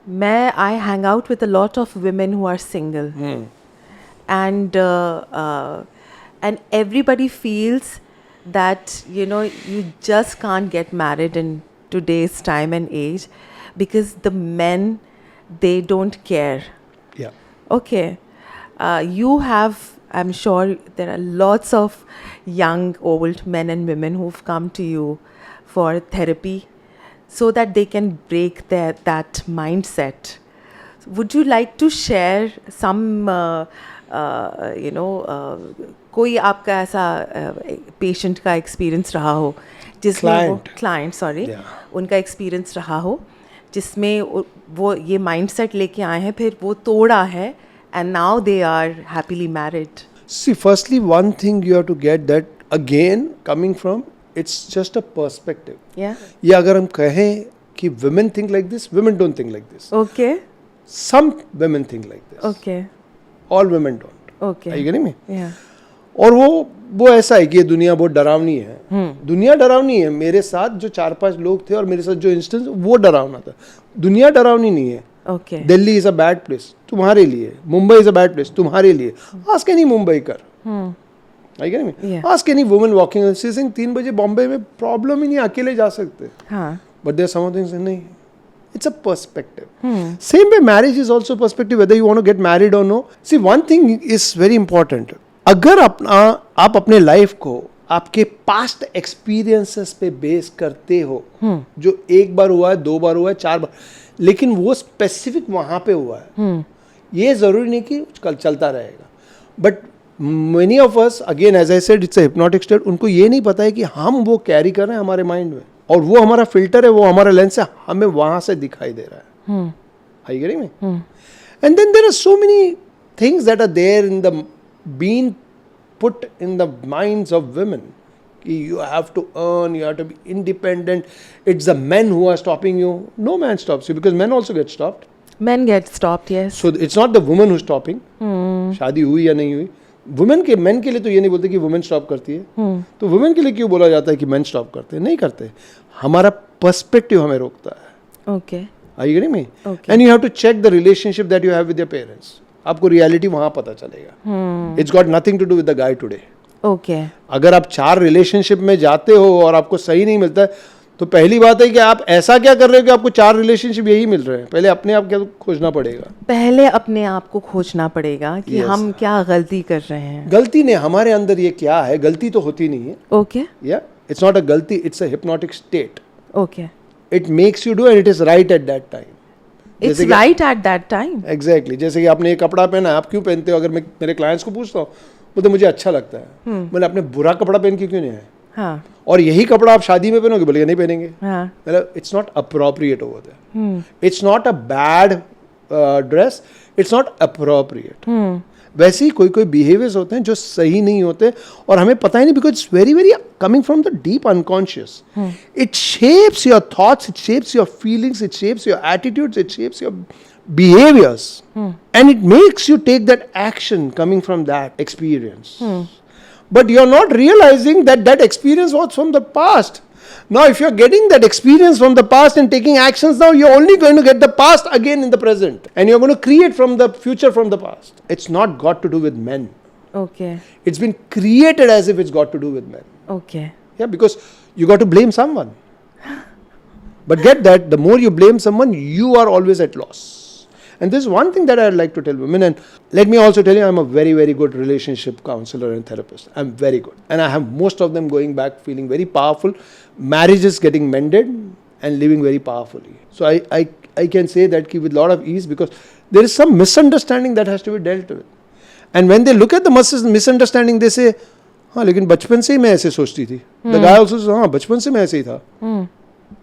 I hang out with a lot of women who are single, and everybody feels that you just can't get married in today's time and age because the men, they don't care. Yeah. Okay. You have, I'm sure there are lots of young, old men and women who've come to you for therapy so that they can break that mindset. Would you like to share some, कोई आपका ऐसा patient का experience रहा हो जिसमें वो client उनका experience रहा हो जिसमें वो ये माइंडसेट लेके आए हैं, फिर वो तोड़ा है, and now they are happily married? See, firstly, one thing you have to get that again coming from, it's just a perspective. Yeah. ये अगर हम कहें कि women think like this, women don't think like this. Okay. Some women think like this. Okay. All women don't. Okay. Are you getting me? Yeah. और वो ऐसा है कि ये दुनिया बहुत डरावनी है. दुनिया डरावनी है. मेरे साथ जो 4-5 लोग थे और मेरे साथ जो इंस्टेंस, वो डरावना था. दुनिया डरावनी नहीं है. Okay. Delhi is a bad place तुम्हारे लिए, Mumbai is a bad place तुम्हारे लिए. Ask any Mumbaikar, I get me, ask any woman walking seizing 3 बजे बॉम्बे में प्रॉब्लम ही नहीं, अकेले जा सकते. बट देयर सम थिंग्स नहीं. It's a perspective. Same way marriage is also perspective, whether you want to get married or no. See, one thing is very important. अगर आप अपने लाइफ को आपके पास्ट एक्सपीरियंसेस पे बेस करते हो, जो एक बार हुआ है, 2 बार हुआ है, 4 बार, लेकिन वो स्पेसिफिक वहां पे हुआ है, ये जरूरी नहीं कि कल चलता रहेगा. But many of us, again as I said, it's a hypnotic state. उनको ये नहीं पता है कि हम वो कैरी कर रहे हैं हमारे माइंड में, और वो हमारा फिल्टर है, वो हमारा लेंस है, हमें वहां से दिखाई दे रहा है. Are you getting me? And then there are so many things that are there in the being put in the minds of women. You have to earn, you have to be independent. It's the men who are stopping you. No man stops you, because men also get stopped. Men get stopped, yes. So it's not the woman who's stopping. शादी हुई या नहीं हुई. men के लिए तो ये नहीं बोलते कि women stop करती है. तो women के लिए क्यों बोला जाता है कि men stop करते हैं? नहीं करते. हमारा perspective हमें रोकता है. Okay. Are you getting me? Okay. And you have to check the relationship that you have with your parents. आपको reality वहाँ पता चलेगा. It's got nothing to do with the guy today. Okay. अगर आप 4 relationship में जाते हो और आपको सही नहीं मिलता है, तो पहली बात है कि आप ऐसा क्या कर रहे हो कि आपको 4 रिलेशनशिप यही मिल रहे हैं. पहले अपने आप क्या खोजना पड़ेगा. पहले अपने आप को खोजना पड़ेगा कि हम क्या गलती कर रहे हैं. गलती नहीं, हमारे अंदर ये क्या है. गलती तो होती नहीं है. Okay. Yeah, it's not a गलती, it's a hypnotic state. Okay. It makes you do, and it is right at that time. It's right at that time. Exactly. जैसे कि आपने एक कपड़ा पहना है, आप क्यों पहनते हो? अगर मैं मेरे क्लाइंट्स को पूछता हूँ, बोलते मुझे अच्छा लगता है. मैंने आपने बुरा कपड़ा पहन के क्यों नहीं है? हाँ. और यही कपड़ा आप शादी में पहनोगे? बोलेगा नहीं पहनेंगे. हाँ. मतलब it's not appropriate over there. It's not a bad dress, it's not appropriate. वैसे ही कोई बिहेवियर्स होते हैं जो सही नहीं होते और हमें पता ही नहीं, because it's very very coming from the deep unconscious. It shapes your thoughts, it shapes your feelings, it shapes your attitudes, it shapes your behaviors, and it makes you take that action coming from that experience. But you're not realizing that experience was from the past. Now if you're getting that experience from the past and taking actions now, you're only going to get the past again in the present, and you're going to create from the future from the past. It's not got to do with men. Okay. It's been created as if it's got to do with men. Okay. Yeah, because you got to blame someone. But get that, the more you blame someone, you are always at loss. And this is one thing that I'd like to tell women, and let me also tell you, I'm a very, very good relationship counselor and therapist. I'm very good. And I have most of them going back feeling very powerful, marriages getting mended and living very powerfully. So I can say that with a lot of ease, because there is some misunderstanding that has to be dealt with. And when they look at the misunderstanding, they say, हाँ लेकिन बचपन से ही मैं ऐसे सोचती थी. The guy also says, हाँ बचपन से मैं ऐसे ही था.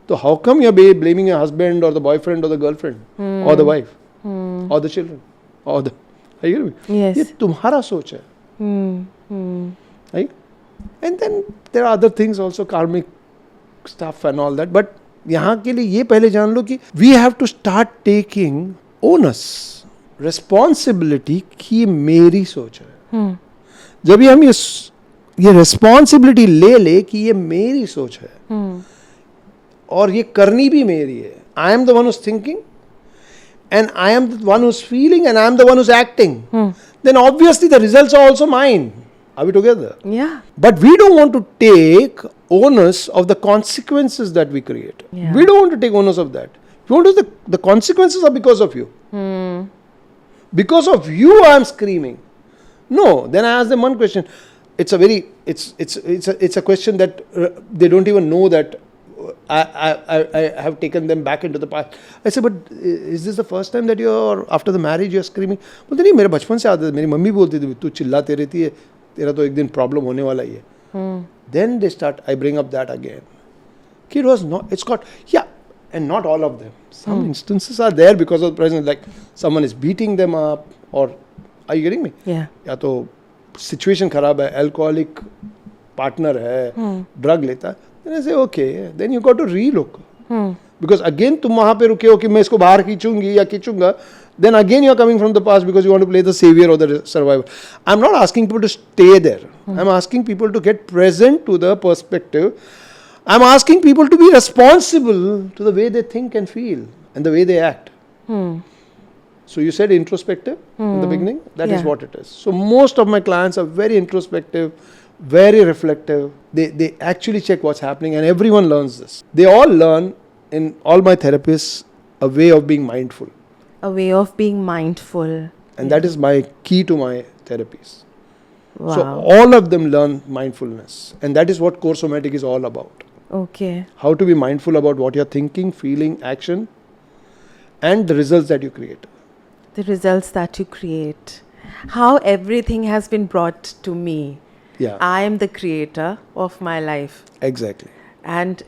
So how come you're blaming your husband or the boyfriend or the girlfriend or the wife? Or the children, or the, are you getting me? Yes. ये तुम्हारा सोच है. Right? And then there are other things also, karmic stuff and all that. But यहाँ के लिए ये पहले जान लो कि we have to start taking onus, responsibility कि मेरी सोच है. जब भी हम ये responsibility ले कि ये मेरी सोच है और ये करनी भी मेरी है. I am the one who's thinking. and I am the one who's feeling and I am the one who's acting, then obviously the results are also mine. Are we together? Yeah. But we don't want to take onus of the consequences that we create. Yeah. We don't want to take onus of that. We want to the consequences are because of you. Because of you I am screaming. No, then I ask them one question. It's a question that they don't even know that I have taken them back into the past. I say, but is this the first time that you're after the marriage you're screaming? बोलते नहीं, मेरे बचपन से आदत है. मेरी mummy बोलती थी तू चिल्लाते रहती है, तेरा तो एक दिन प्रॉब्लम होने वाला ही है. Then they start. I bring up that again. Kid was not. It's got and not all of them. Some instances are there because of the presence, like someone is beating them up, or are you getting me? Yeah. या तो situation खराब है, alcoholic partner है, drug लेता है. Then I say, okay, then you got to relook. Because again तुम वहाँ पे रुके हो कि मैं इसको बाहर खींचूंगी या खींचूंगा. Then again you are coming from the past because you want to play the savior or the survivor. I'm not asking people to stay there. I'm asking people to get present to the perspective. I'm asking people to be responsible to the way they think and feel and the way they act. So you said introspective in the beginning. That is what it is. So most of my clients are very introspective, very reflective. They actually check what's happening, and everyone learns this. They all learn in all my therapists a way of being mindful. A way of being mindful. And that is my key to my therapies. Wow. So all of them learn mindfulness. And that is what Core Somatic is all about. Okay. How to be mindful about what you're thinking, feeling, action, and the results that you create. The results that you create. How everything has been brought to me. Yeah. I am the creator of my life. Exactly. And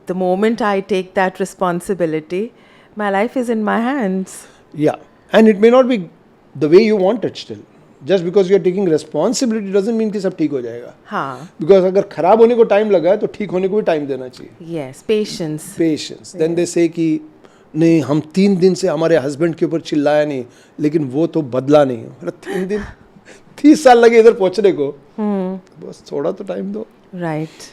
the moment I take that responsibility, my life is in my hands. Yeah. And it may not be the way you want it still. Just because you are taking responsibility doesn't mean कि सब ठीक हो जाएगा. हाँ. Because अगर खराब होने को टाइम लगा है तो ठीक होने को भी टाइम देना चाहिए. Yes, patience. Patience. Then they say कि नहीं, हम 3 दिन से हमारे हस्बैंड के ऊपर चिल्लाया नहीं, लेकिन वो तो बदला नहीं. मतलब 3 दिन 30 साल लगे इधर पहुंचने को. बस थोड़ा तो टाइम दो. Right.